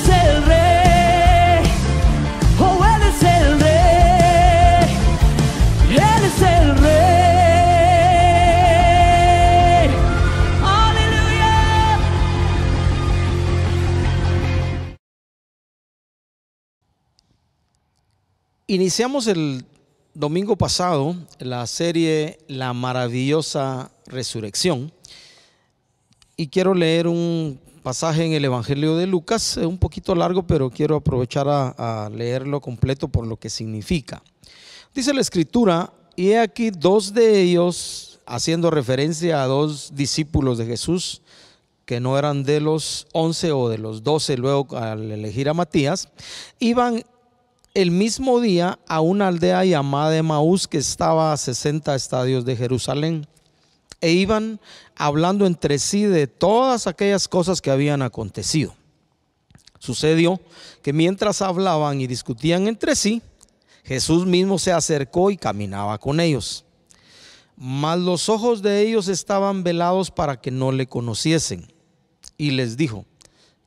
es el Rey, oh, Él es el Rey, Él es el Rey. Aleluya. Iniciamos el domingo pasado la serie La Maravillosa Resurrección y quiero leer un pasaje en el Evangelio de Lucas, un poquito largo, pero quiero aprovechar a leerlo completo por lo que significa. Dice la Escritura: y he aquí dos de ellos, haciendo referencia a dos discípulos de Jesús que no eran de los 11 o de los 12 luego al elegir a Matías, iban el mismo día a una aldea llamada Emaús, que estaba a 60 estadios de Jerusalén, e iban hablando entre sí de todas aquellas cosas que habían acontecido. Sucedió que mientras hablaban y discutían entre sí, Jesús mismo se acercó y caminaba con ellos. Mas los ojos de ellos estaban velados para que no le conociesen. Y les dijo: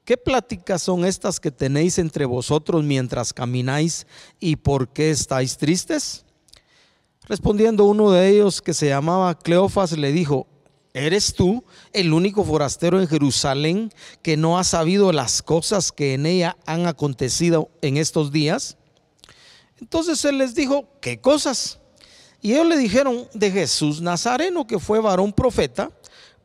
¿qué pláticas son estas que tenéis entre vosotros mientras camináis, y por qué estáis tristes? Respondiendo uno de ellos, que se llamaba Cleofas, le dijo: ¿eres tú el único forastero en Jerusalén que no ha sabido las cosas que en ella han acontecido en estos días? Entonces él les dijo: ¿qué cosas? Y ellos le dijeron: de Jesús Nazareno, que fue varón profeta,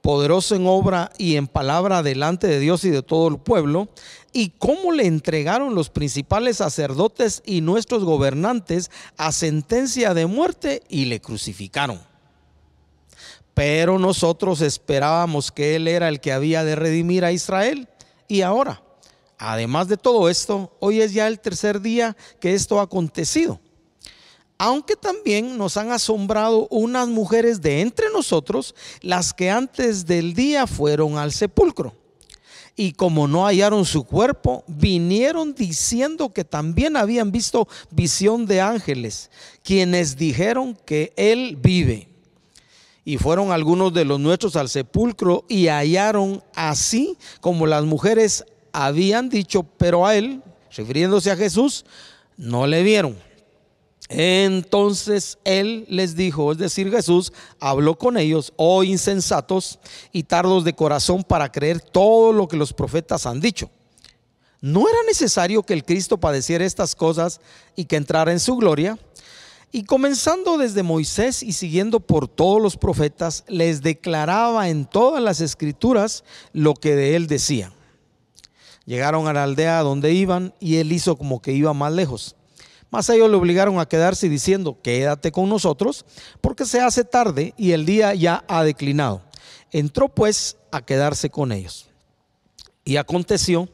poderoso en obra y en palabra delante de Dios y de todo el pueblo, y cómo le entregaron los principales sacerdotes y nuestros gobernantes a sentencia de muerte y le crucificaron. Pero nosotros esperábamos que Él era el que había de redimir a Israel. Y ahora, además de todo esto, hoy es ya el tercer día que esto ha acontecido. Aunque también nos han asombrado unas mujeres de entre nosotros, las que antes del día fueron al sepulcro. Y como no hallaron su cuerpo, vinieron diciendo que también habían visto visión de ángeles, quienes dijeron que Él vive. Y fueron algunos de los nuestros al sepulcro y hallaron así como las mujeres habían dicho, pero a Él, refiriéndose a Jesús, no le vieron. Entonces Él les dijo, es decir, Jesús habló con ellos: oh insensatos y tardos de corazón para creer todo lo que los profetas han dicho. ¿No era necesario que el Cristo padeciera estas cosas y que entrara en su gloria? Y comenzando desde Moisés y siguiendo por todos los profetas, les declaraba en todas las escrituras lo que de Él decían. Llegaron a la aldea donde iban y Él hizo como que iba más lejos. Mas ellos le obligaron a quedarse diciendo: quédate con nosotros, porque se hace tarde y el día ya ha declinado. Entró pues a quedarse con ellos. Y aconteció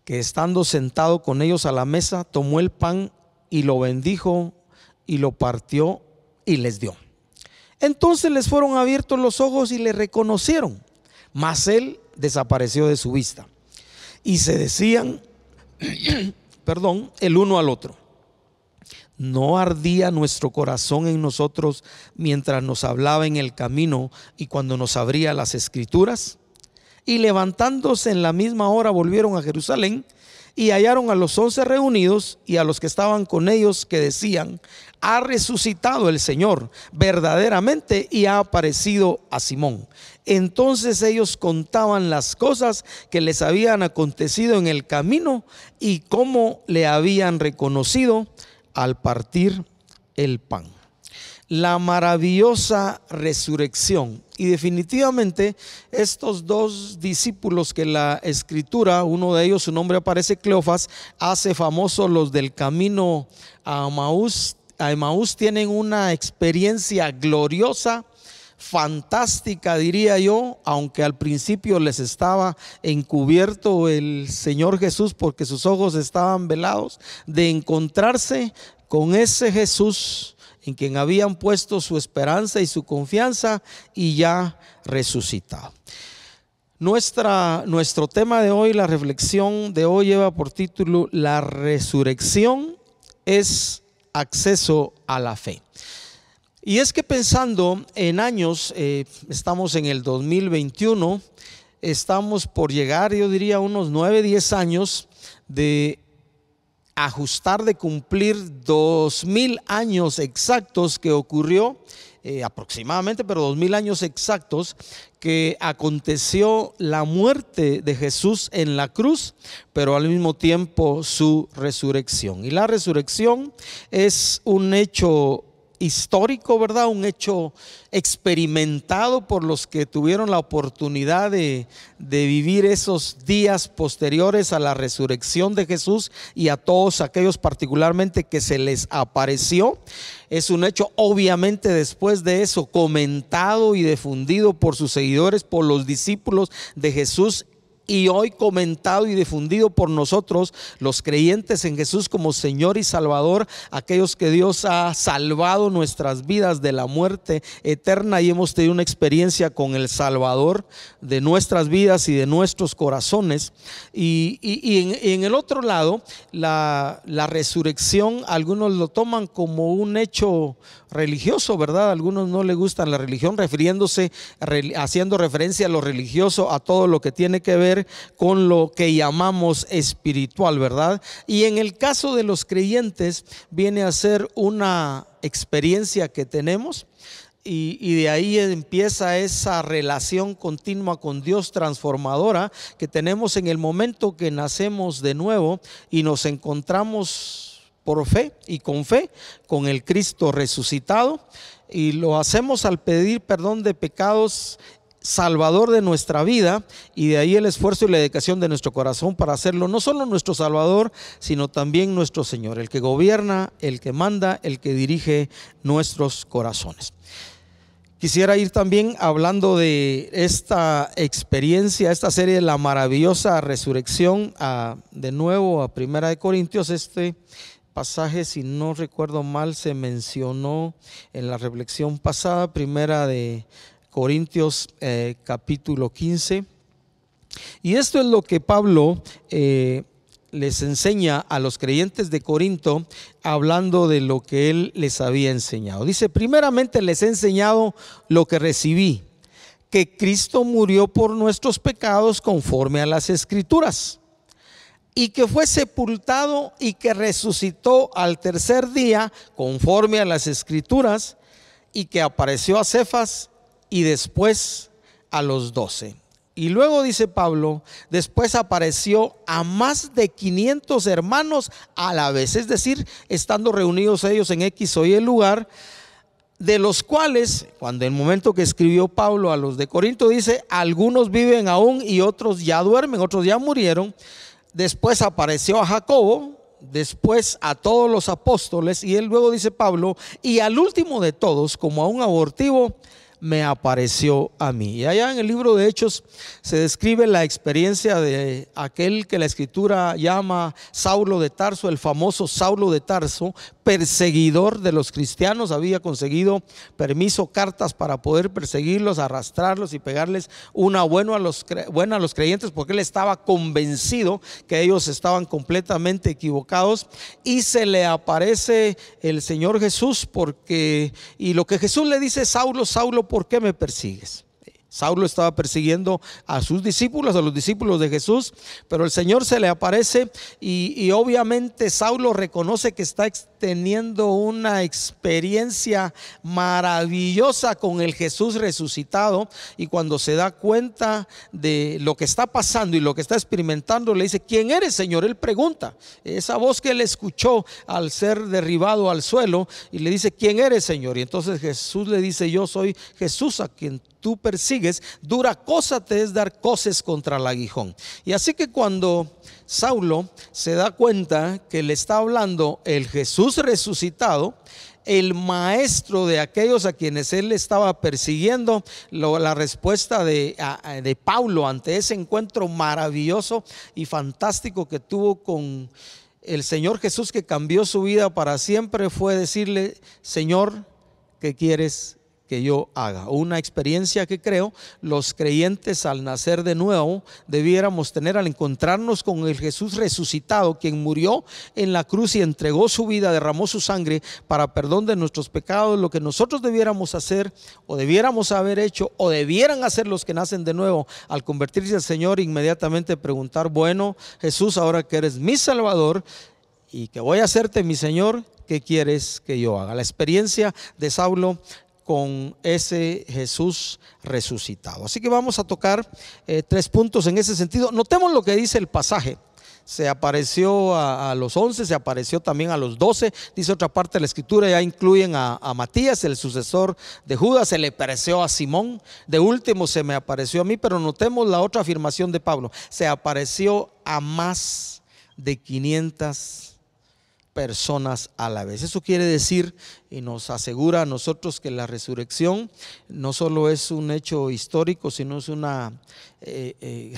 que estando sentado con ellos a la mesa, tomó el pan y lo bendijo y lo partió y les dio. Entonces les fueron abiertos los ojos y le reconocieron, mas Él desapareció de su vista. Y se decían, el uno al otro: ¿no ardía nuestro corazón en nosotros mientras nos hablaba en el camino y cuando nos abría las escrituras? Y levantándose en la misma hora volvieron a Jerusalén y hallaron a los 11 reunidos y a los que estaban con ellos, que decían: ha resucitado el Señor verdaderamente y ha aparecido a Simón. Entonces ellos contaban las cosas que les habían acontecido en el camino y cómo le habían reconocido al partir el pan. La maravillosa resurrección. Y definitivamente estos dos discípulos que la escritura, uno de ellos, su nombre aparece Cleofas, hace famosos los del camino a Emaús, tienen una experiencia gloriosa, fantástica, diría yo, aunque al principio les estaba encubierto el Señor Jesús porque sus ojos estaban velados, de encontrarse con ese Jesús en quien habían puesto su esperanza y su confianza, y ya resucitado. Nuestro tema de hoy, la reflexión de hoy, lleva por título: la resurrección es acceso a la fe. Y es que pensando en años, estamos en el 2021, estamos por llegar, yo diría, unos 9, 10 años de ajustar, de cumplir 2000 años exactos que ocurrió, aproximadamente, pero 2000 años exactos, que aconteció la muerte de Jesús en la cruz, pero al mismo tiempo su resurrección. Y la resurrección es un hecho histórico, ¿verdad? Un hecho experimentado por los que tuvieron la oportunidad de vivir esos días posteriores a la resurrección de Jesús, y a todos aquellos particularmente que se les apareció. Es un hecho obviamente después de eso comentado y difundido por sus seguidores, por los discípulos de Jesús, y hoy comentado y difundido por nosotros, los creyentes en Jesús como Señor y Salvador, aquellos que Dios ha salvado nuestras vidas de la muerte eterna y hemos tenido una experiencia con el Salvador de nuestras vidas y de nuestros corazones. Y en el otro lado, la resurrección, algunos lo toman como un hecho religioso, ¿verdad? A algunos no les gustan la religión, haciendo referencia a lo religioso, a todo lo que tiene que ver con lo que llamamos espiritual, ¿verdad? Y en el caso de los creyentes viene a ser una experiencia que tenemos, y de ahí empieza esa relación continua con Dios transformadora que tenemos en el momento que nacemos de nuevo y nos encontramos por fe y con fe con el Cristo resucitado, y lo hacemos al pedir perdón de pecados, Salvador de nuestra vida, y de ahí el esfuerzo y la dedicación de nuestro corazón para hacerlo no solo nuestro Salvador, sino también nuestro Señor, el que gobierna, el que manda, el que dirige nuestros corazones. Quisiera ir también hablando de esta experiencia, esta serie de la maravillosa resurrección, de nuevo a 1 Corintios. Este pasaje, si no recuerdo mal, se mencionó en la reflexión pasada, 1 Corintios capítulo 15. Y esto es lo que Pablo les enseña a los creyentes de Corinto, hablando de lo que él les había enseñado. Dice: primeramente les he enseñado lo que recibí, que Cristo murió por nuestros pecados conforme a las Escrituras, y que fue sepultado y que resucitó al tercer día conforme a las Escrituras, y que apareció a Cefas y después a los 12. Y luego dice Pablo, después apareció a más de 500 hermanos a la vez, es decir, estando reunidos ellos en X o Y lugar, de los cuales, cuando en el momento que escribió Pablo a los de Corinto, dice: algunos viven aún y otros ya duermen, otros ya murieron. Después apareció a Jacobo, después a todos los apóstoles, y él luego dice Pablo: y al último de todos, como a un abortivo, me apareció a mí. Y allá en el libro de Hechos se describe la experiencia de aquel que la Escritura llama Saulo de Tarso, el famoso Saulo de Tarso, perseguidor de los cristianos. Había conseguido permiso, cartas para poder perseguirlos, arrastrarlos y pegarles una buena a los creyentes, porque él estaba convencido que ellos estaban completamente equivocados, y se le aparece el Señor Jesús, y lo que Jesús le dice: Saulo, Saulo, ¿por qué me persigues? Saulo estaba persiguiendo a sus discípulos, a los discípulos de Jesús, pero el Señor se le aparece y obviamente Saulo reconoce que está teniendo una experiencia maravillosa con el Jesús resucitado, y cuando se da cuenta de lo que está pasando y lo que está experimentando, le dice: ¿quién eres, Señor? Él pregunta, esa voz que él escuchó al ser derribado al suelo, y le dice: ¿quién eres, Señor? Y entonces Jesús le dice: yo soy Jesús a quien tú persigues, dura cosa te es dar coces contra el aguijón. Y así que cuando Saulo se da cuenta que le está hablando el Jesús resucitado, el maestro de aquellos a quienes él estaba persiguiendo, la respuesta de Pablo ante ese encuentro maravilloso y fantástico que tuvo con el Señor Jesús, que cambió su vida para siempre, fue decirle: Señor, ¿qué quieres que yo haga. Una experiencia que creo los creyentes al nacer de nuevo debiéramos tener al encontrarnos con el Jesús resucitado, quien murió en la cruz y entregó su vida, derramó su sangre para perdón de nuestros pecados. Lo que nosotros debiéramos hacer, o debiéramos haber hecho, o debieran hacer los que nacen de nuevo al convertirse al Señor, inmediatamente preguntar: bueno, Jesús, ahora que eres mi Salvador y que voy a hacerte mi Señor, ¿qué quieres que yo haga? La experiencia de Saulo con ese Jesús resucitado. Así que vamos a tocar 3 puntos en ese sentido. Notemos lo que dice el pasaje. Se apareció a los 11, se apareció también a los 12. Dice otra parte de la escritura, ya incluyen a Matías, el sucesor de Judas. Se le apareció a Simón. De último se me apareció a mí. Pero notemos la otra afirmación de Pablo: se apareció a más de 500 personas a la vez. Eso quiere decir, y nos asegura a nosotros, que la resurrección no solo es un hecho histórico, sino es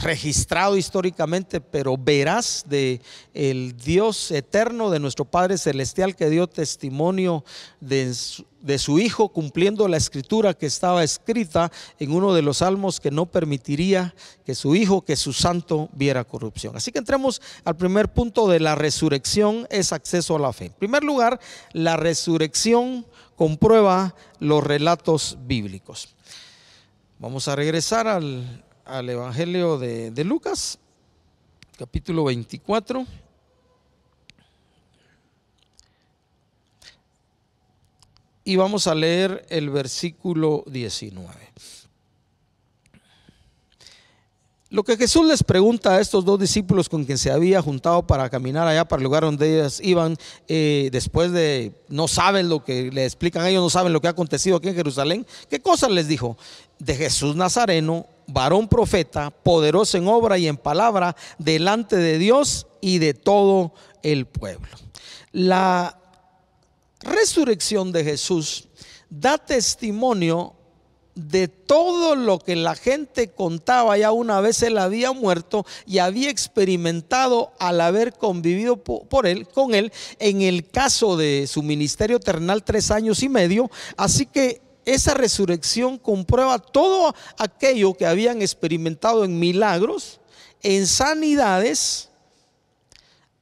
registrado históricamente, pero veraz, de el Dios eterno, de nuestro Padre Celestial, que dio testimonio de su Hijo, cumpliendo la escritura que estaba escrita en uno de los salmos, que no permitiría que su Hijo, que su Santo, viera corrupción. Así que entremos al primer punto de la resurrección: es acceso a la fe. En primer lugar, la resurrección comprueba los relatos bíblicos. Vamos a regresar al Evangelio de Lucas, capítulo 24. Y vamos a leer el versículo 19. Lo que Jesús les pregunta a estos 2 discípulos con quien se había juntado para caminar allá para el lugar donde ellos iban, después de, no saben lo que le explican a ellos, no saben lo que ha acontecido aquí en Jerusalén. ¿Qué cosas les dijo? De Jesús Nazareno, varón profeta, poderoso en obra y en palabra delante de Dios y de todo el pueblo. La resurrección de Jesús da testimonio de todo lo que la gente contaba ya una vez él había muerto y había experimentado al haber convivido con él en el caso de su ministerio terrenal 3 años y medio. Así que esa resurrección comprueba todo aquello que habían experimentado en milagros, en sanidades,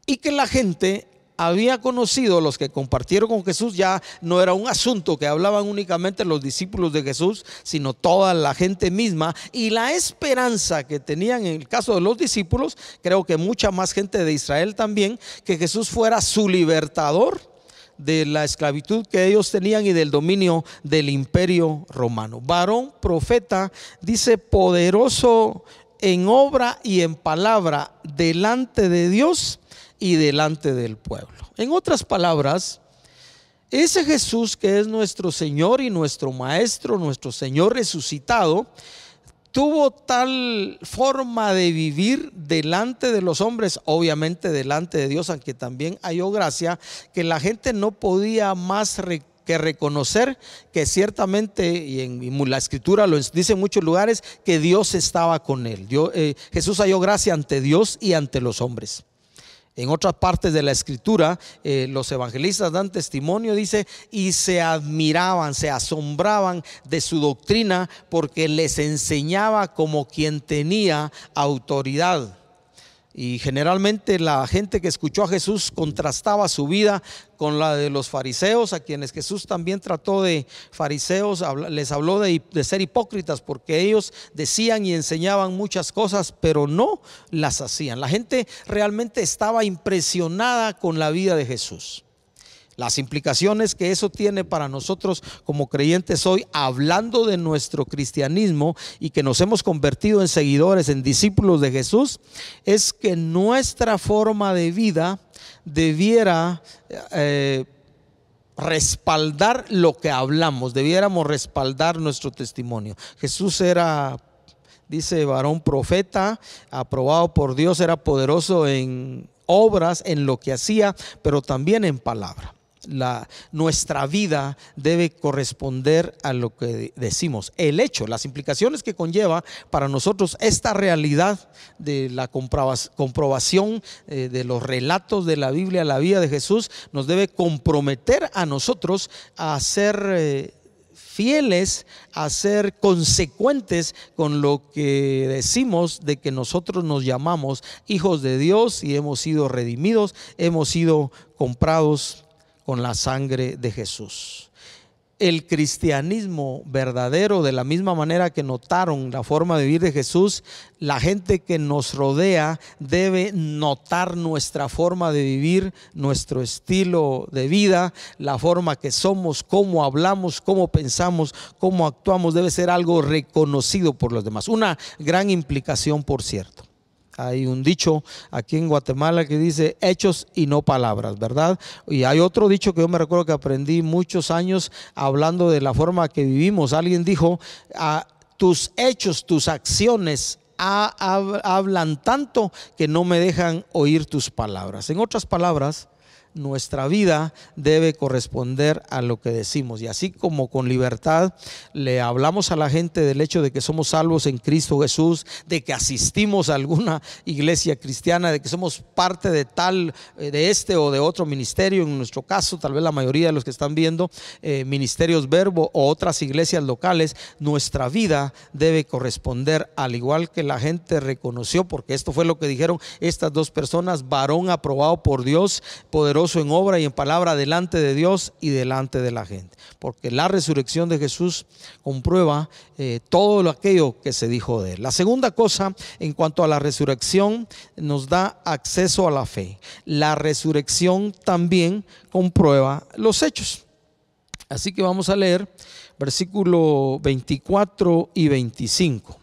y que la gente había conocido. Los que compartieron con Jesús, ya no era un asunto que hablaban únicamente los discípulos de Jesús, sino toda la gente misma. Y la esperanza que tenían en el caso de los discípulos, creo que mucha más gente de Israel también, que Jesús fuera su libertador de la esclavitud que ellos tenían y del dominio del imperio romano. Varón profeta, dice, poderoso en obra y en palabra delante de Dios y delante del pueblo. En otras palabras, ese Jesús que es nuestro Señor y nuestro Maestro, nuestro Señor resucitado, tuvo tal forma de vivir delante de los hombres, obviamente delante de Dios, aunque también halló gracia, que la gente no podía más que reconocer que ciertamente, y en la escritura lo dice en muchos lugares, que Dios estaba con él. Jesús halló gracia ante Dios y ante los hombres. En otras partes de la escritura, los evangelistas dan testimonio, dice, y se admiraban, se asombraban de su doctrina, porque les enseñaba como quien tenía autoridad. Y generalmente la gente que escuchó a Jesús contrastaba su vida con la de los fariseos, a quienes Jesús también trató de fariseos, les habló de ser hipócritas, porque ellos decían y enseñaban muchas cosas, pero no las hacían. La gente realmente estaba impresionada con la vida de Jesús. Las implicaciones que eso tiene para nosotros como creyentes hoy, hablando de nuestro cristianismo y que nos hemos convertido en seguidores, en discípulos de Jesús, es que nuestra forma de vida debiera respaldar lo que hablamos, debiéramos respaldar nuestro testimonio. Jesús era, dice, varón profeta, aprobado por Dios, era poderoso en obras, en lo que hacía, pero también en palabra. Nuestra vida debe corresponder a lo que decimos. El hecho, las implicaciones que conlleva para nosotros esta realidad de la comprobación de los relatos de la Biblia, la vida de Jesús, nos debe comprometer a nosotros a ser fieles a ser consecuentes con lo que decimos de que nosotros nos llamamos hijos de Dios y hemos sido redimidos, hemos sido comprados con la sangre de Jesús. El cristianismo verdadero, de la misma manera que notaron la forma de vivir de Jesús, la gente que nos rodea debe notar nuestra forma de vivir, nuestro estilo de vida, la forma que somos, cómo hablamos, cómo pensamos, cómo actuamos, debe ser algo reconocido por los demás. Una gran implicación, por cierto. Hay un dicho aquí en Guatemala que dice hechos y no palabras, ¿verdad? Y hay otro dicho que yo me recuerdo que aprendí muchos años hablando de la forma que vivimos. Alguien dijo, tus hechos, tus acciones hablan tanto que no me dejan oír tus palabras. En otras palabras, nuestra vida debe corresponder a lo que decimos, y así como con libertad le hablamos a la gente del hecho de que somos salvos en Cristo Jesús, de que asistimos a alguna iglesia cristiana, de que somos parte de tal, de este o de otro ministerio, en nuestro caso tal vez la mayoría de los que están viendo Ministerios Verbo o otras iglesias locales, nuestra vida debe corresponder, al igual que la gente reconoció, porque esto fue lo que dijeron estas dos personas: varón aprobado por Dios, poderoso en obra y en palabra delante de Dios y delante de la gente, porque la resurrección de Jesús comprueba todo aquello que se dijo de él. La segunda cosa en cuanto a la resurrección, nos da acceso a la fe. La resurrección también comprueba los hechos. Así que vamos a leer versículo 24 y 25.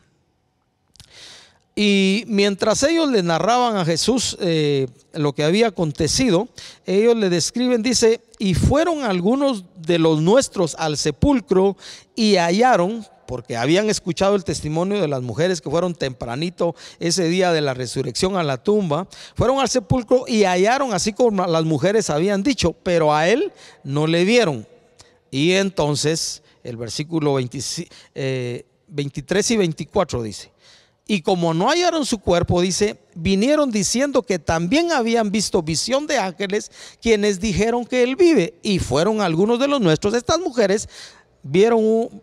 Y mientras ellos le narraban a Jesús lo que había acontecido, ellos le describen, dice: y fueron algunos de los nuestros al sepulcro y hallaron, porque habían escuchado el testimonio de las mujeres que fueron tempranito ese día de la resurrección a la tumba, fueron al sepulcro y hallaron así como las mujeres habían dicho, pero a él no le vieron. Y entonces el versículo 23 y 24 dice: y como no hallaron su cuerpo, dice, vinieron diciendo que también habían visto visión de ángeles, quienes dijeron que él vive. Y fueron algunos de los nuestros. Estas mujeres vieron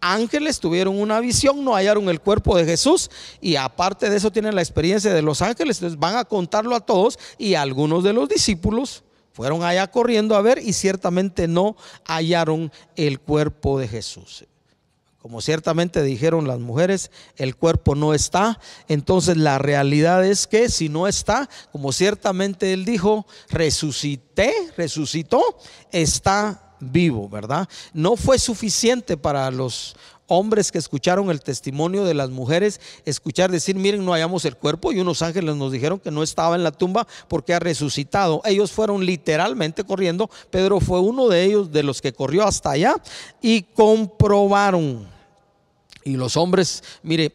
ángeles, tuvieron una visión, no hallaron el cuerpo de Jesús, y aparte de eso tienen la experiencia de los ángeles. Entonces van a contarlo a todos, y algunos de los discípulos fueron allá corriendo a ver, y ciertamente no hallaron el cuerpo de Jesús. Como ciertamente dijeron las mujeres, el cuerpo no está. Entonces la realidad es que si no está, como ciertamente él dijo, resucitó, está vivo, ¿verdad? No fue suficiente para los hombres que escucharon el testimonio de las mujeres escuchar decir: miren, no hallamos el cuerpo, y unos ángeles nos dijeron que no estaba en la tumba porque ha resucitado. Ellos fueron literalmente corriendo. Pedro fue uno de ellos, de los que corrió hasta allá, y comprobaron. Y los hombres, mire,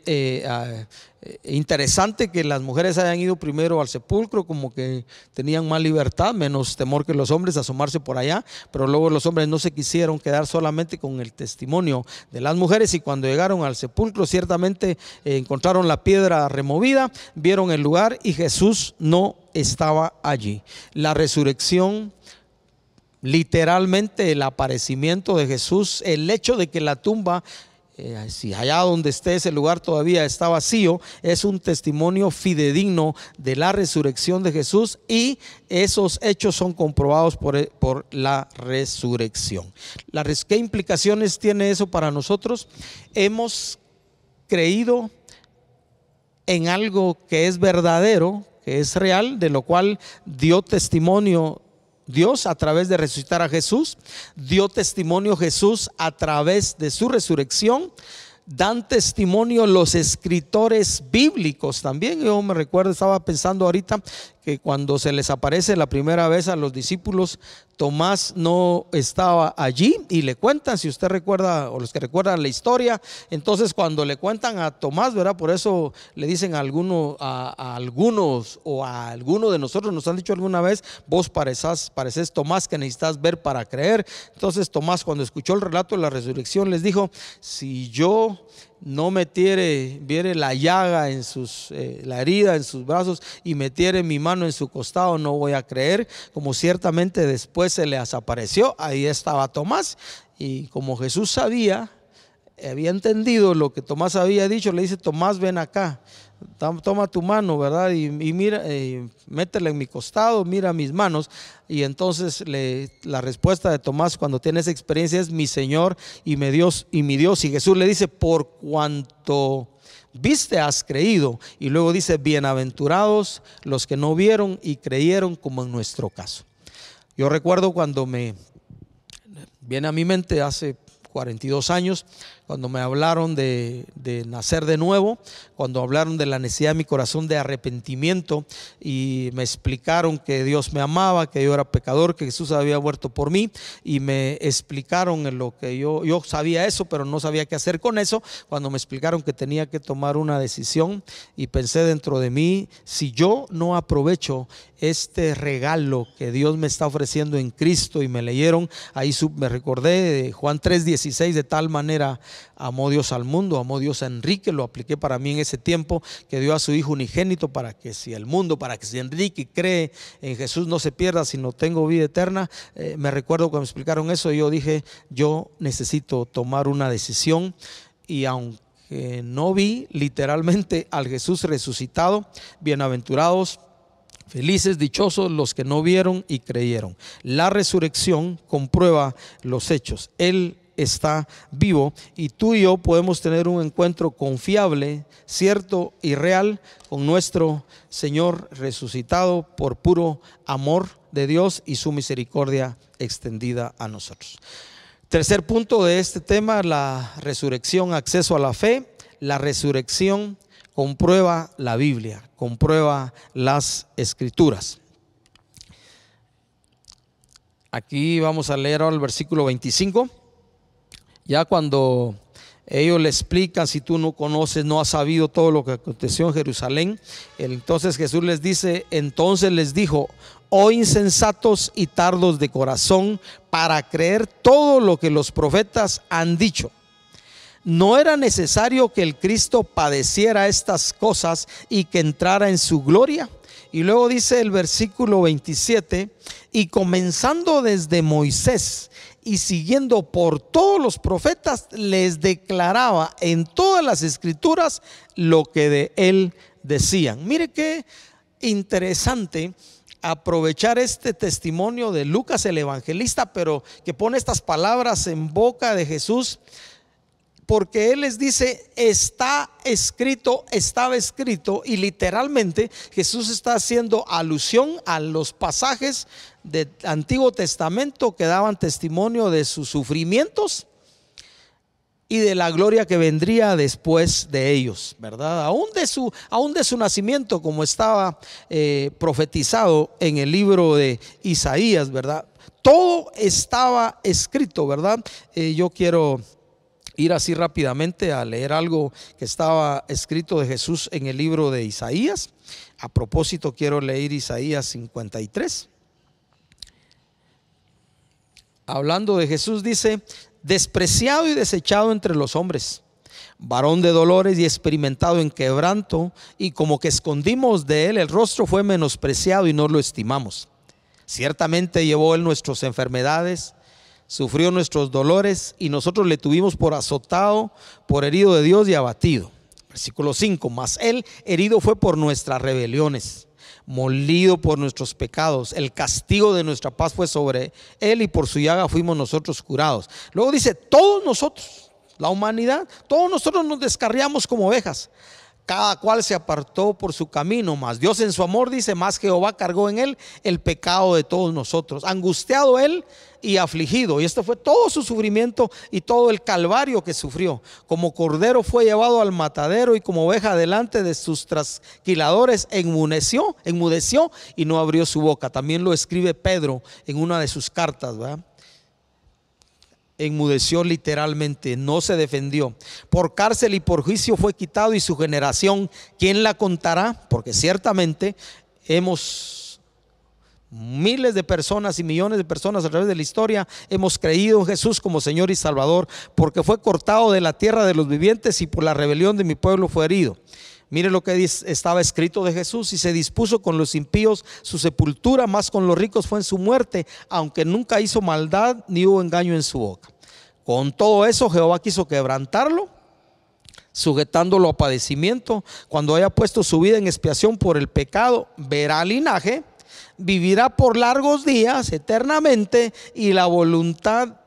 interesante que las mujeres hayan ido primero al sepulcro, como que tenían más libertad, menos temor que los hombres a asomarse por allá, pero luego los hombres no se quisieron quedar solamente con el testimonio de las mujeres, y cuando llegaron al sepulcro ciertamente encontraron la piedra removida, vieron el lugar y Jesús no estaba allí. La resurrección, literalmente el aparecimiento de Jesús, el hecho de que la tumba, si allá donde esté ese lugar todavía está vacío, es un testimonio fidedigno de la resurrección de Jesús, y esos hechos son comprobados por la resurrección. ¿Qué implicaciones tiene eso para nosotros? Hemos creído en algo que es verdadero, que es real, de lo cual dio testimonio Dios a través de resucitar a Jesús, dio testimonio Jesús a través de su resurrección. Dan testimonio los escritores bíblicos también. Yo me recuerdo, estaba pensando ahorita que cuando se les aparece la primera vez a los discípulos, Tomás no estaba allí, y le cuentan, si usted recuerda, o los que recuerdan la historia, entonces cuando le cuentan a Tomás, ¿verdad? Por eso le dicen a algunos o a alguno de nosotros, nos han dicho alguna vez: vos pareces Tomás, que necesitas ver para creer. Entonces Tomás, cuando escuchó el relato de la resurrección, les dijo: si yo no viere la llaga en la herida en sus brazos y metiere mi mano en su costado, no voy a creer. Como ciertamente después se le desapareció, ahí estaba Tomás, y como Jesús había entendido lo que Tomás había dicho, le dice: Tomás, ven acá, toma tu mano, ¿verdad? Y mira, métela en mi costado, mira mis manos. Y entonces la respuesta de Tomás cuando tiene esa experiencia es: mi Señor y mi Dios. Y Jesús le dice: por cuanto viste has creído. Y luego dice: bienaventurados los que no vieron y creyeron, como en nuestro caso. Yo recuerdo cuando me viene a mi mente hace 42 años, cuando me hablaron de nacer de nuevo, cuando hablaron de la necesidad de mi corazón de arrepentimiento, y me explicaron que Dios me amaba, que yo era pecador, que Jesús había muerto por mí, y me explicaron en lo que yo sabía eso, pero no sabía qué hacer con eso. Cuando me explicaron que tenía que tomar una decisión, y pensé dentro de mí: si yo no aprovecho este regalo que Dios me está ofreciendo en Cristo, y me leyeron ahí, me recordé de Juan 3:16, de tal manera amó Dios al mundo, amó Dios a Enrique, lo apliqué para mí en ese tiempo, que dio a su Hijo unigénito para que si Enrique cree en Jesús no se pierda, sino tengo vida eterna. Me recuerdo cuando me explicaron eso, yo dije: yo necesito tomar una decisión. Y aunque no vi literalmente al Jesús resucitado, bienaventurados, felices, dichosos los que no vieron y creyeron. La resurrección comprueba los hechos. Él está vivo, y tú y yo podemos tener un encuentro confiable, cierto y real con nuestro Señor resucitado por puro amor de Dios y su misericordia extendida a nosotros. Tercer punto de este tema: la resurrección, acceso a la fe. La resurrección comprueba la Biblia, comprueba las Escrituras. Aquí vamos a leer ahora el versículo 25. Ya cuando ellos le explican: si tú no conoces, no has sabido todo lo que aconteció en Jerusalén. Entonces Jesús les dice: entonces les dijo: oh insensatos y tardos de corazón, para creer todo lo que los profetas han dicho. ¿No era necesario que el Cristo padeciera estas cosas y que entrara en su gloria? Y luego dice el versículo 27: y comenzando desde Moisés y siguiendo por todos los profetas, les declaraba en todas las escrituras lo que de él decían. Mire qué interesante aprovechar este testimonio de Lucas el evangelista, pero que pone estas palabras en boca de Jesús, porque él les dice: está escrito, estaba escrito. Y literalmente Jesús está haciendo alusión a los pasajes del Antiguo Testamento que daban testimonio de sus sufrimientos y de la gloria que vendría después de ellos, ¿verdad? Aún de su nacimiento, como estaba profetizado en el libro de Isaías, ¿verdad? Todo estaba escrito, ¿verdad? Yo quiero ir así rápidamente a leer algo que estaba escrito de Jesús en el libro de Isaías. A propósito, quiero leer Isaías 53. Hablando de Jesús, dice: despreciado y desechado entre los hombres, varón de dolores y experimentado en quebranto, y como que escondimos de él el rostro, fue menospreciado y no lo estimamos. Ciertamente llevó él nuestras enfermedades, sufrió nuestros dolores, y nosotros le tuvimos por azotado, por herido de Dios y abatido. Versículo 5: mas él herido fue por nuestras rebeliones, molido por nuestros pecados, el castigo de nuestra paz fue sobre él, y por su llaga fuimos nosotros curados. Luego dice: todos nosotros, la humanidad, todos nosotros nos descarriamos como ovejas, cada cual se apartó por su camino, mas Dios en su amor, dice, más Jehová cargó en él el pecado de todos nosotros, angustiado él y afligido. Y este fue todo su sufrimiento y todo el calvario que sufrió. Como cordero fue llevado al matadero, y como oveja delante de sus trasquiladores enmudeció y no abrió su boca. También lo escribe Pedro en una de sus cartas, ¿verdad? Enmudeció literalmente, no se defendió. Por cárcel y por juicio fue quitado, y su generación, ¿quién la contará? Porque ciertamente hemos Miles de personas y millones de personas a través de la historia hemos creído en Jesús como Señor y Salvador, porque fue cortado de la tierra de los vivientes y por la rebelión de mi pueblo fue herido. Mire lo que estaba escrito de Jesús: y se dispuso con los impíos su sepultura, más con los ricos fue en su muerte, aunque nunca hizo maldad ni hubo engaño en su boca. Con todo eso Jehová quiso quebrantarlo, sujetándolo a padecimiento. Cuando haya puesto su vida en expiación por el pecado, verá linaje, vivirá por largos días eternamente, y la voluntad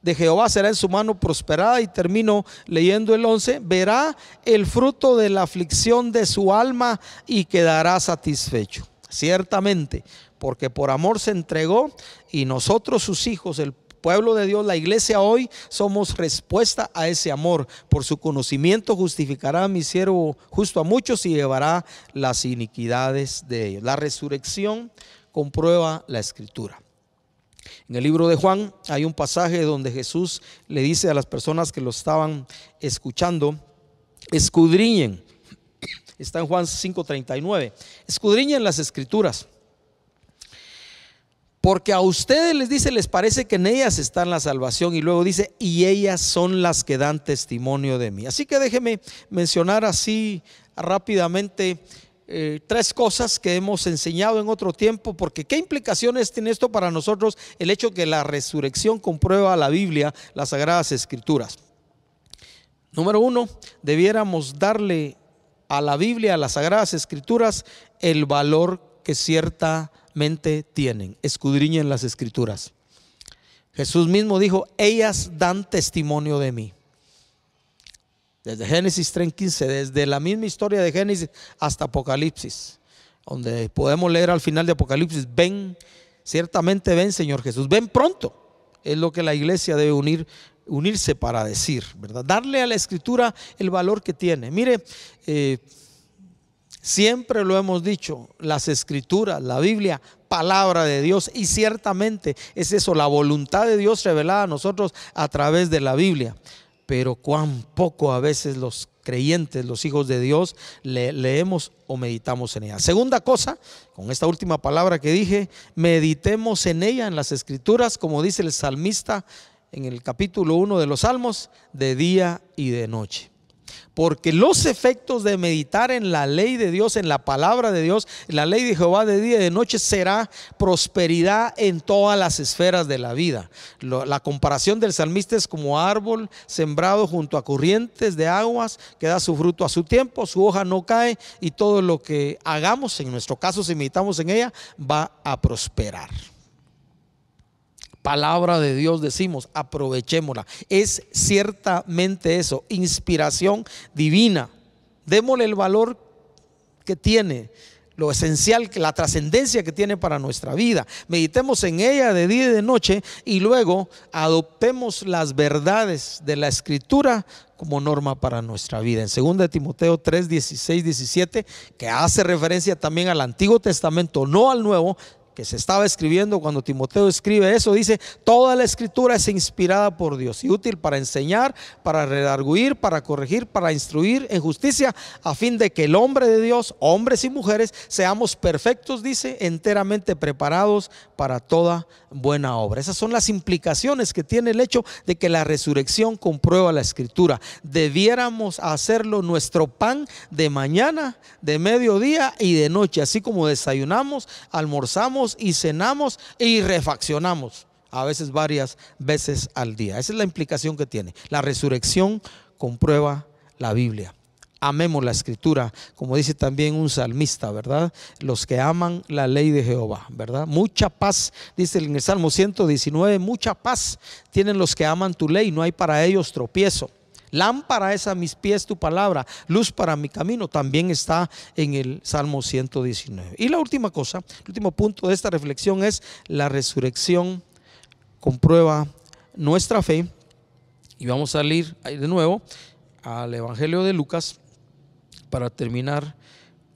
de Jehová será en su mano prosperada. Y termino leyendo el 11: verá el fruto de la aflicción de su alma y quedará satisfecho. Ciertamente, porque por amor se entregó, y nosotros sus hijos, el pueblo de Dios, la iglesia hoy, somos respuesta a ese amor. Por su conocimiento justificará a mi siervo justo a muchos y llevará las iniquidades de ellos. La resurrección comprueba la escritura. En el libro de Juan hay un pasaje donde Jesús le dice a las personas que lo estaban escuchando: escudriñen. Está en Juan 5:39. Escudriñen las escrituras, porque a ustedes, les dice, les parece que en ellas está la salvación. Y luego dice: y ellas son las que dan testimonio de mí. Así que déjeme mencionar así rápidamente tres cosas que hemos enseñado en otro tiempo, porque ¿qué implicaciones tiene esto para nosotros? El hecho que la resurrección comprueba la Biblia, las Sagradas Escrituras. Número uno, debiéramos darle a la Biblia, a las Sagradas Escrituras, el valor que ciertamente tienen. Escudriñen las Escrituras. Jesús mismo dijo: ellas dan testimonio de mí. Desde Génesis 3:15, desde la misma historia de Génesis hasta Apocalipsis, donde podemos leer al final de Apocalipsis: ven, ciertamente ven, Señor Jesús, ven pronto. Es lo que la iglesia debe unirse para decir, ¿verdad? Darle a la escritura el valor que tiene. Mire, siempre lo hemos dicho, las escrituras, la Biblia, palabra de Dios, y ciertamente es eso, la voluntad de Dios revelada a nosotros a través de la Biblia. Pero cuán poco a veces los creyentes, los hijos de Dios, leemos o meditamos en ella. Segunda cosa, con esta última palabra que dije, meditemos en ella, en las escrituras, como dice el salmista en el capítulo 1 de los Salmos: de día y de noche. Porque los efectos de meditar en la ley de Dios, en la palabra de Dios, en la ley de Jehová de día y de noche, será prosperidad en todas las esferas de la vida. La comparación del salmista es como árbol sembrado junto a corrientes de aguas, que da su fruto a su tiempo, su hoja no cae, y todo lo que hagamos, en nuestro caso si meditamos en ella, va a prosperar. Palabra de Dios, decimos, aprovechémosla. Es ciertamente eso, inspiración divina. Démosle el valor que tiene, lo esencial, la trascendencia que tiene para nuestra vida. Meditemos en ella de día y de noche, y luego adoptemos las verdades de la escritura como norma para nuestra vida. En 2 Timoteo 3, 16, 17, que hace referencia también al Antiguo Testamento, no al Nuevo, que se estaba escribiendo cuando Timoteo escribe eso, dice: toda la escritura es inspirada por Dios y útil para enseñar, para redarguir, para corregir, para instruir en justicia, a fin de que el hombre de Dios, hombres y mujeres, seamos perfectos, dice, enteramente preparados para toda buena obra. Esas son las implicaciones que tiene el hecho de que la resurrección comprueba la escritura. Debiéramos hacerlo nuestro pan de mañana, de mediodía y de noche, así como desayunamos, almorzamos y cenamos y refaccionamos, a veces varias veces al día. Esa es la implicación que tiene. La resurrección comprueba la Biblia. Amemos la escritura, como dice también un salmista, ¿verdad? Los que aman la ley de Jehová, ¿verdad? Mucha paz, dice en el Salmo 119, mucha paz tienen los que aman tu ley, no hay para ellos tropiezo. Lámpara es a mis pies tu palabra, luz para mi camino, también está en el Salmo 119. Y la última cosa, el último punto de esta reflexión es: la resurrección comprueba nuestra fe. Y vamos a ir de nuevo al Evangelio de Lucas para terminar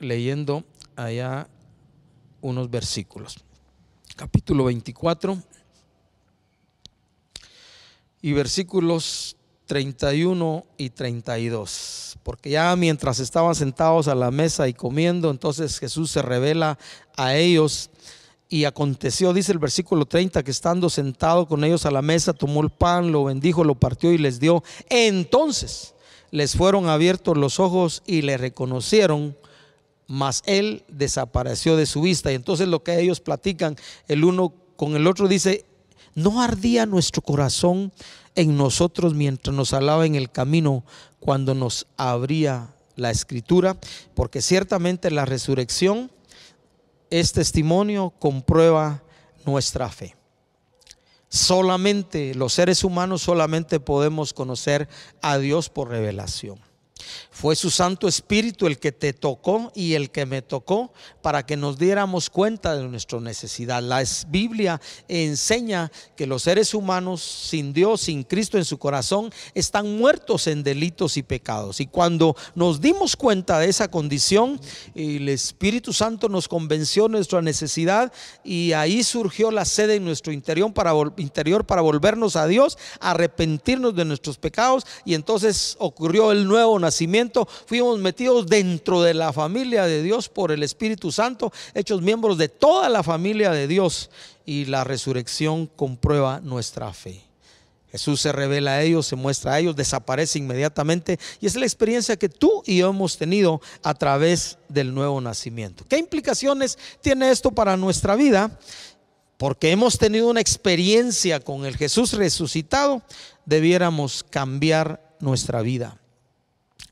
leyendo allá unos versículos. Capítulo 24 y versículos 31 y 32, porque ya mientras estaban sentados a la mesa y comiendo, entonces Jesús se revela a ellos Y aconteció, dice el versículo 30, que estando sentado con ellos a la mesa, tomó el pan, lo bendijo, lo partió y les dio. Entonces les fueron abiertos los ojos y le reconocieron, mas él desapareció de su vista. Y entonces lo que ellos platican el uno con el otro, dice: ¿no ardía nuestro corazón en nosotros mientras nos hablaba en el camino, cuando nos abría la escritura? Porque ciertamente la resurrección es testimonio, comprueba nuestra fe. Solamente los seres humanos solamente podemos conocer a Dios por revelación. Fue su Santo Espíritu el que te tocó y el que me tocó para que nos diéramos cuenta de nuestra necesidad. La Biblia enseña que los seres humanos sin Dios, sin Cristo en su corazón, están muertos en delitos y pecados. Y cuando nos dimos cuenta de esa condición, el Espíritu Santo nos convenció de nuestra necesidad, y ahí surgió la sed en nuestro interior para volvernos a Dios, arrepentirnos de nuestros pecados, y entonces ocurrió el nuevo nacimiento. Fuimos metidos dentro de la familia de Dios por el Espíritu Santo, hechos miembros de toda la familia de Dios, y la resurrección comprueba nuestra fe. Jesús se revela a ellos, se muestra a ellos, desaparece inmediatamente, y es la experiencia que tú y yo hemos tenido a través del nuevo nacimiento. ¿Qué implicaciones tiene esto para nuestra vida? Porque hemos tenido una experiencia con el Jesús resucitado, debiéramos cambiar nuestra vida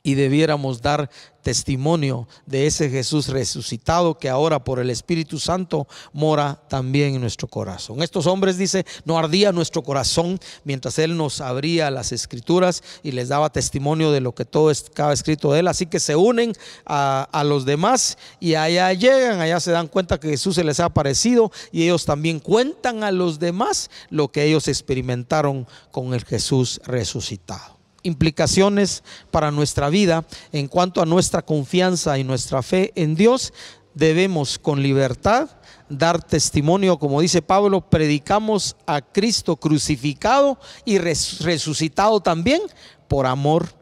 y debiéramos dar testimonio de ese Jesús resucitado que ahora por el Espíritu Santo mora también en nuestro corazón. Estos hombres, dice, no ardía nuestro corazón mientras Él nos abría las Escrituras y les daba testimonio de lo que todo estaba escrito de Él. Así que se unen a los demás, y allá llegan, allá se dan cuenta que Jesús se les ha aparecido, y ellos también cuentan a los demás lo que ellos experimentaron con el Jesús resucitado. Implicaciones para nuestra vida en cuanto a nuestra confianza y nuestra fe en Dios: debemos con libertad dar testimonio, como dice Pablo, predicamos a Cristo crucificado y resucitado también, por amor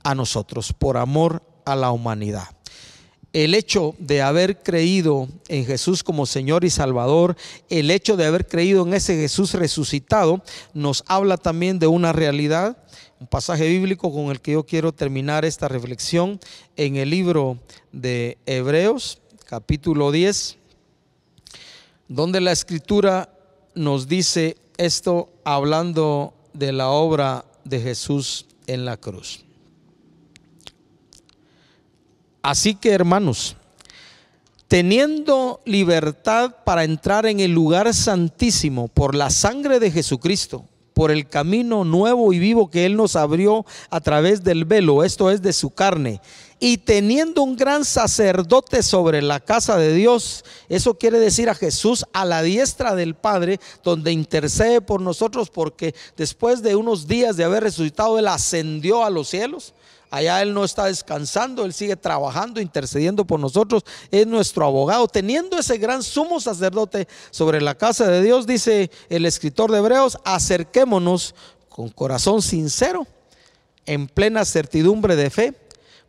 a nosotros, por amor a la humanidad. El hecho de haber creído en Jesús como Señor y Salvador, el hecho de haber creído en ese Jesús resucitado, nos habla también de una realidad. Un pasaje bíblico con el que yo quiero terminar esta reflexión, en el libro de Hebreos, capítulo 10, donde la Escritura nos dice esto, hablando de la obra de Jesús en la cruz. Así que, hermanos, teniendo libertad para entrar en el lugar santísimo por la sangre de Jesucristo, por el camino nuevo y vivo que Él nos abrió a través del velo, esto es, de su carne, y teniendo un gran sacerdote sobre la casa de Dios, eso quiere decir a Jesús a la diestra del Padre, donde intercede por nosotros, porque después de unos días de haber resucitado, Él ascendió a los cielos. Allá Él no está descansando, Él sigue trabajando, intercediendo por nosotros, es nuestro abogado. Teniendo ese gran sumo sacerdote sobre la casa de Dios, dice el escritor de Hebreos, acerquémonos con corazón sincero, en plena certidumbre de fe,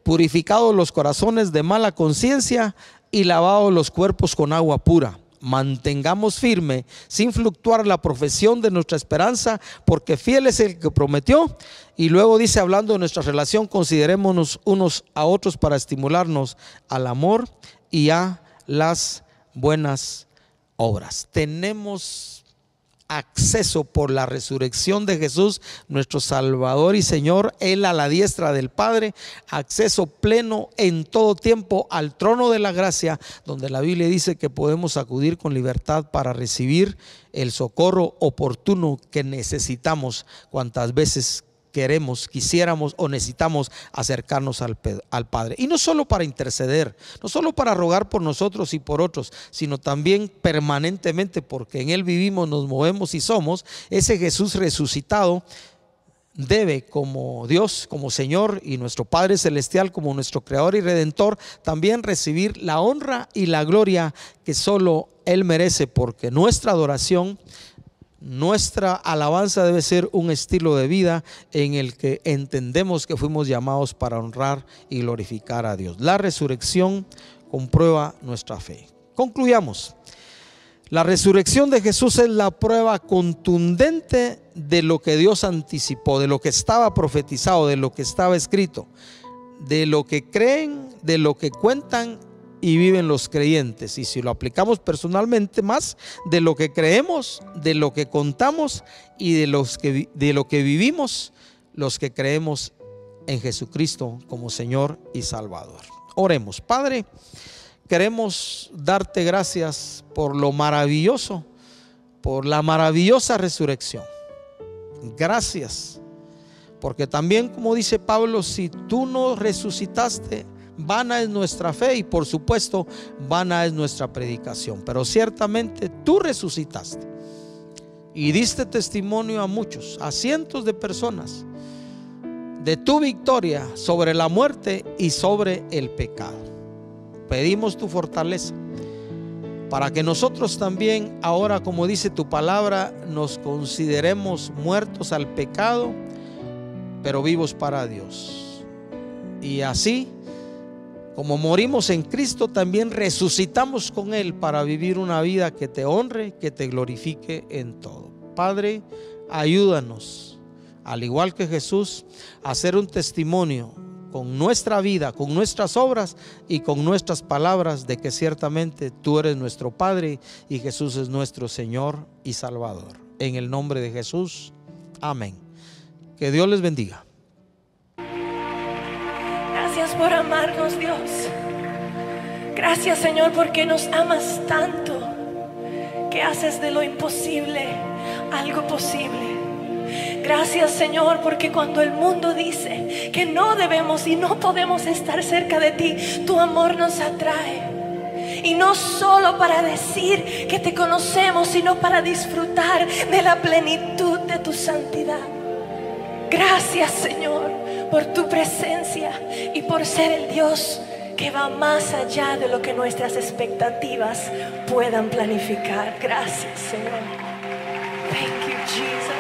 purificados los corazones de mala conciencia y lavados los cuerpos con agua pura. Mantengamos firme, sin fluctuar, la profesión de nuestra esperanza, porque fiel es el que prometió. Y luego dice, hablando de nuestra relación, considerémonos unos a otros para estimularnos al amor y a las buenas obras. Tenemos acceso por la resurrección de Jesús, nuestro Salvador y Señor, Él a la diestra del Padre, acceso pleno en todo tiempo al trono de la gracia, donde la Biblia dice que podemos acudir con libertad para recibir el socorro oportuno que necesitamos cuantas veces queremos, quisiéramos o necesitamos acercarnos al Padre. Y no solo para interceder, no solo para rogar por nosotros y por otros, sino también permanentemente, porque en Él vivimos, nos movemos y somos. Ese Jesús resucitado debe, como Dios, como Señor y nuestro Padre Celestial, como nuestro Creador y Redentor, también recibir la honra y la gloria que solo Él merece, porque nuestra adoración, nuestra alabanza debe ser un estilo de vida en el que entendemos que fuimos llamados para honrar y glorificar a Dios. La resurrección comprueba nuestra fe. Concluyamos. La resurrección de Jesús es la prueba contundente de lo que Dios anticipó, de lo que estaba profetizado, de lo que estaba escrito, de lo que creen, de lo que cuentan y viven los creyentes. Y si lo aplicamos personalmente, más de lo que creemos, de lo que contamos y de lo que vivimos los que creemos en Jesucristo como Señor y Salvador. Oremos. Padre, queremos darte gracias por lo maravilloso, por la maravillosa resurrección. Gracias, porque también, como dice Pablo, si tú no resucitaste, vana es nuestra fe y por supuesto vana es nuestra predicación. Pero ciertamente tú resucitaste y diste testimonio a muchos, a cientos de personas, de tu victoria sobre la muerte y sobre el pecado. Pedimos tu fortaleza para que nosotros también ahora, como dice tu palabra, nos consideremos muertos al pecado, pero vivos para Dios. Y así como morimos en Cristo, también resucitamos con Él para vivir una vida que te honre, que te glorifique en todo. Padre, ayúdanos, al igual que Jesús, a hacer un testimonio con nuestra vida, con nuestras obras y con nuestras palabras de que ciertamente tú eres nuestro Padre y Jesús es nuestro Señor y Salvador. En el nombre de Jesús, amén. Que Dios les bendiga. Gracias por amarnos, Dios. Gracias, Señor, porque nos amas tanto que haces de lo imposible algo posible. Gracias, Señor, porque cuando el mundo dice que no debemos y no podemos estar cerca de ti, tu amor nos atrae. Y no solo para decir que te conocemos, sino para disfrutar de la plenitud de tu santidad. Gracias, Señor, por tu presencia y por ser el Dios que va más allá de lo que nuestras expectativas puedan planificar. Gracias, Señor. Thank you, Jesus.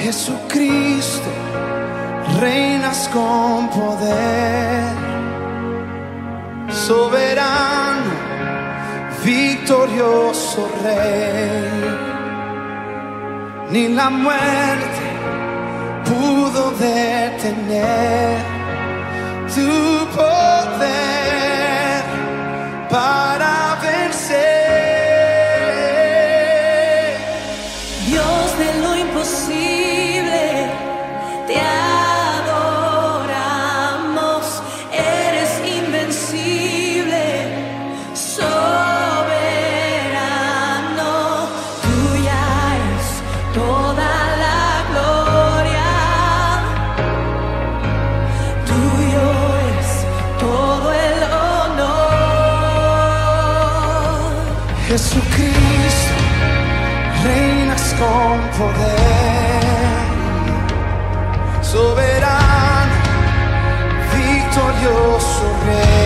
Jesucristo, reinas con poder, soberano, victorioso Rey. Ni la muerte pudo detener tu poder para vencer. Dios de lo imposible, te adoramos, eres invencible, soberano, tuya es toda la gloria, tuyo es todo el honor. Jesucristo, reinas con poder, soberano, victorioso Rey.